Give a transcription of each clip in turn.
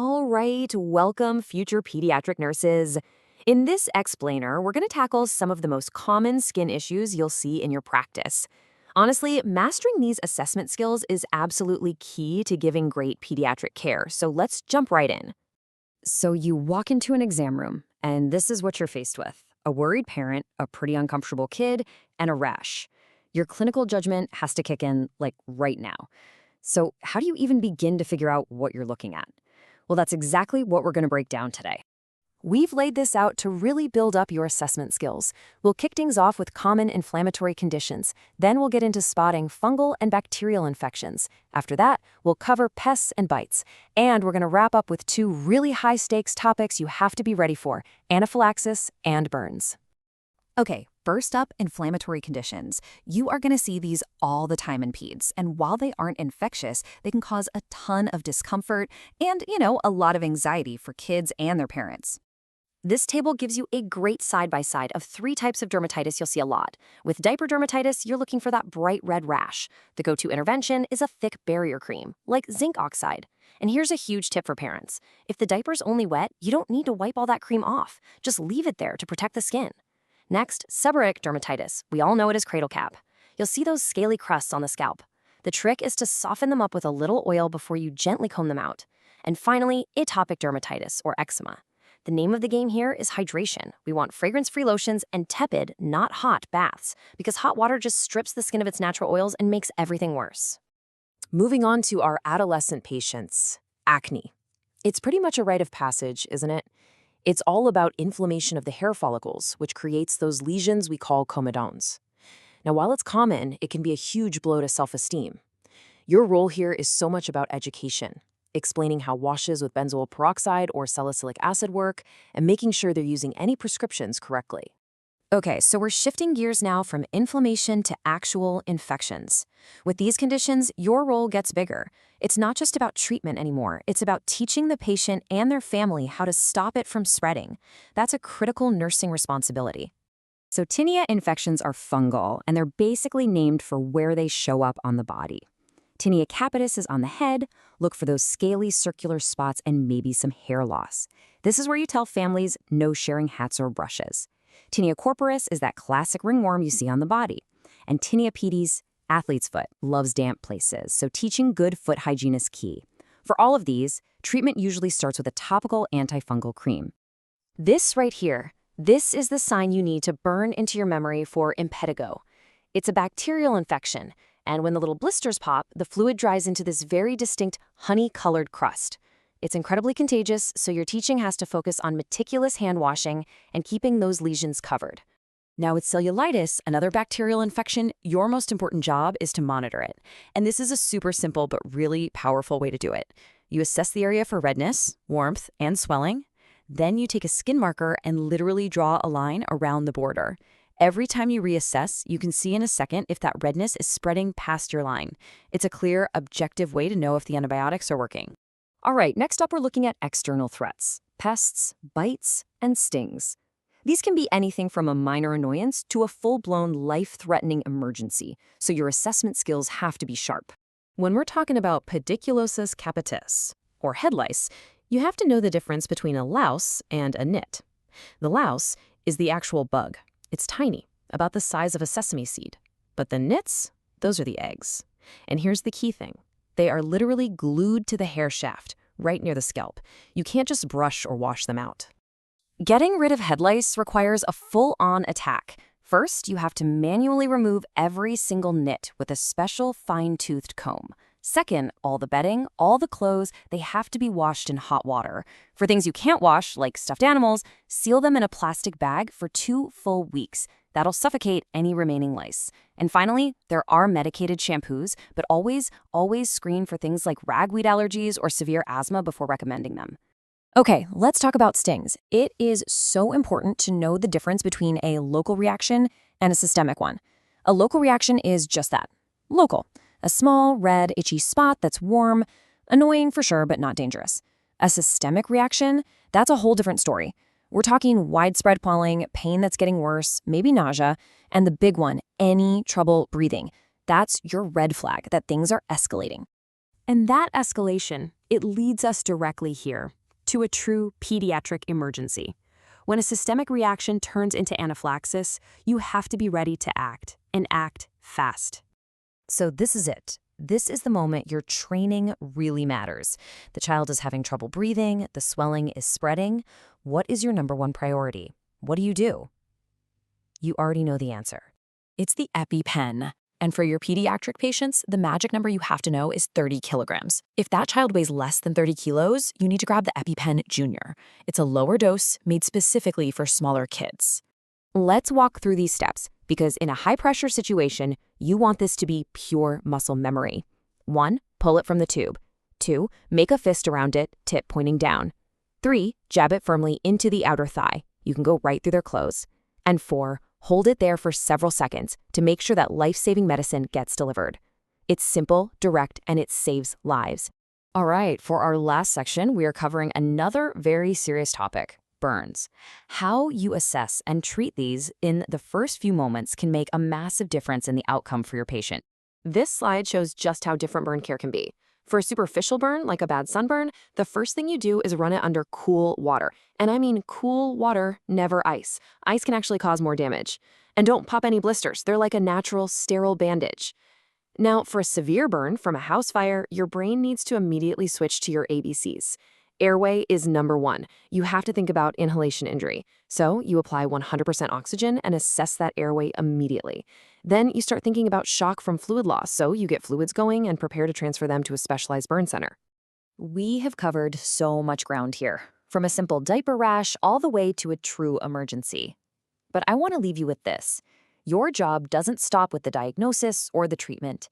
All right, welcome, future pediatric nurses. In this explainer, we're going to tackle some of the most common skin issues you'll see in your practice. Honestly, mastering these assessment skills is absolutely key to giving great pediatric care, so let's jump right in. So you walk into an exam room, and this is what you're faced with: a worried parent, a pretty uncomfortable kid, and a rash. Your clinical judgment has to kick in, like, right now. So how do you even begin to figure out what you're looking at? Well, that's exactly what we're going to break down today. We've laid this out to really build up your assessment skills. We'll kick things off with common inflammatory conditions. Then we'll get into spotting fungal and bacterial infections. After that, we'll cover pests and bites. And we're going to wrap up with two really high-stakes topics you have to be ready for: anaphylaxis and burns. Okay, first up, inflammatory conditions. You are going to see these all the time in peds, and while they aren't infectious, they can cause a ton of discomfort and, a lot of anxiety for kids and their parents. This table gives you a great side-by-side of three types of dermatitis you'll see a lot. With diaper dermatitis, you're looking for that bright red rash. The go-to intervention is a thick barrier cream, like zinc oxide. And here's a huge tip for parents. If the diaper's only wet, you don't need to wipe all that cream off. Just leave it there to protect the skin. Next, seborrheic dermatitis. We all know it as cradle cap. You'll see those scaly crusts on the scalp. The trick is to soften them up with a little oil before you gently comb them out. And finally, atopic dermatitis, or eczema. The name of the game here is hydration. We want fragrance-free lotions and tepid, not hot, baths, because hot water just strips the skin of its natural oils and makes everything worse. Moving on to our adolescent patients, acne. It's pretty much a rite of passage, isn't it? It's all about inflammation of the hair follicles, which creates those lesions we call comedones. Now, while it's common, it can be a huge blow to self-esteem. Your role here is so much about education, explaining how washes with benzoyl peroxide or salicylic acid work, and making sure they're using any prescriptions correctly. Okay, so we're shifting gears now from inflammation to actual infections. With these conditions, your role gets bigger. It's not just about treatment anymore. It's about teaching the patient and their family how to stop it from spreading. That's a critical nursing responsibility. So tinea infections are fungal, and they're basically named for where they show up on the body. Tinea capitis is on the head. Look for those scaly circular spots and maybe some hair loss. This is where you tell families no sharing hats or brushes. Tinea corporis is that classic ringworm you see on the body. And tinea pedis, athlete's foot, loves damp places, so teaching good foot hygiene is key. For all of these, treatment usually starts with a topical antifungal cream. This right here, this is the sign you need to burn into your memory for impetigo. It's a bacterial infection, and when the little blisters pop, the fluid dries into this very distinct honey-colored crust. It's incredibly contagious, so your teaching has to focus on meticulous hand washing and keeping those lesions covered. Now with cellulitis, another bacterial infection, your most important job is to monitor it. And this is a super simple but really powerful way to do it. You assess the area for redness, warmth, and swelling. Then you take a skin marker and literally draw a line around the border. Every time you reassess, you can see in a second if that redness is spreading past your line. It's a clear, objective way to know if the antibiotics are working. All right, next up we're looking at external threats: pests, bites, and stings. These can be anything from a minor annoyance to a full-blown life-threatening emergency, so your assessment skills have to be sharp. When we're talking about pediculosis capitis, or head lice, you have to know the difference between a louse and a nit. The louse is the actual bug. It's tiny, about the size of a sesame seed. But the nits, those are the eggs. And here's the key thing. They are literally glued to the hair shaft, right near the scalp. You can't just brush or wash them out. Getting rid of head lice requires a full-on attack. First, you have to manually remove every single nit with a special fine-toothed comb. Second, all the bedding, all the clothes, they have to be washed in hot water. For things you can't wash, like stuffed animals, seal them in a plastic bag for 2 full weeks. That'll suffocate any remaining lice. And finally, there are medicated shampoos, but always screen for things like ragweed allergies or severe asthma before recommending them. Okay, let's talk about stings. It is so important to know the difference between a local reaction and a systemic one. A local reaction is just that, local. A small, red, itchy spot that's warm, annoying for sure, but not dangerous. A systemic reaction, that's a whole different story. We're talking widespread swelling, pain that's getting worse, maybe nausea, and the big one, any trouble breathing. That's your red flag that things are escalating. And that escalation, it leads us directly here to a true pediatric emergency. When a systemic reaction turns into anaphylaxis, you have to be ready to act, and act fast. So this is it. This is the moment your training really matters. The child is having trouble breathing, the swelling is spreading. What is your number one priority? What do? You already know the answer. It's the EpiPen. And for your pediatric patients, the magic number you have to know is 30 kilograms. If that child weighs less than 30 kilos, you need to grab the EpiPen Junior. It's a lower dose made specifically for smaller kids. Let's walk through these steps, because in a high-pressure situation, you want this to be pure muscle memory. 1, pull it from the tube. 2, make a fist around it, tip pointing down. 3, jab it firmly into the outer thigh. You can go right through their clothes. And 4, hold it there for several seconds to make sure that life-saving medicine gets delivered. It's simple, direct, and it saves lives. All right, for our last section, we are covering another very serious topic: burns. How you assess and treat these in the first few moments can make a massive difference in the outcome for your patient. This slide shows just how different burn care can be. For a superficial burn, like a bad sunburn, the first thing you do is run it under cool water. And I mean cool water, never ice. Ice can actually cause more damage. And don't pop any blisters. They're like a natural, sterile bandage. Now, for a severe burn from a house fire, your brain needs to immediately switch to your ABCs. Airway is number 1. You have to think about inhalation injury. So you apply 100% oxygen and assess that airway immediately. Then you start thinking about shock from fluid loss, so you get fluids going and prepare to transfer them to a specialized burn center. We have covered so much ground here, from a simple diaper rash all the way to a true emergency. But I want to leave you with this. Your job doesn't stop with the diagnosis or the treatment.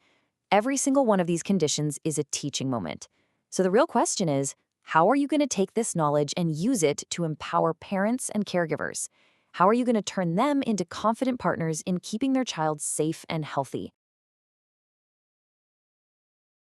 Every single one of these conditions is a teaching moment. So the real question is, how are you going to take this knowledge and use it to empower parents and caregivers? How are you going to turn them into confident partners in keeping their child safe and healthy?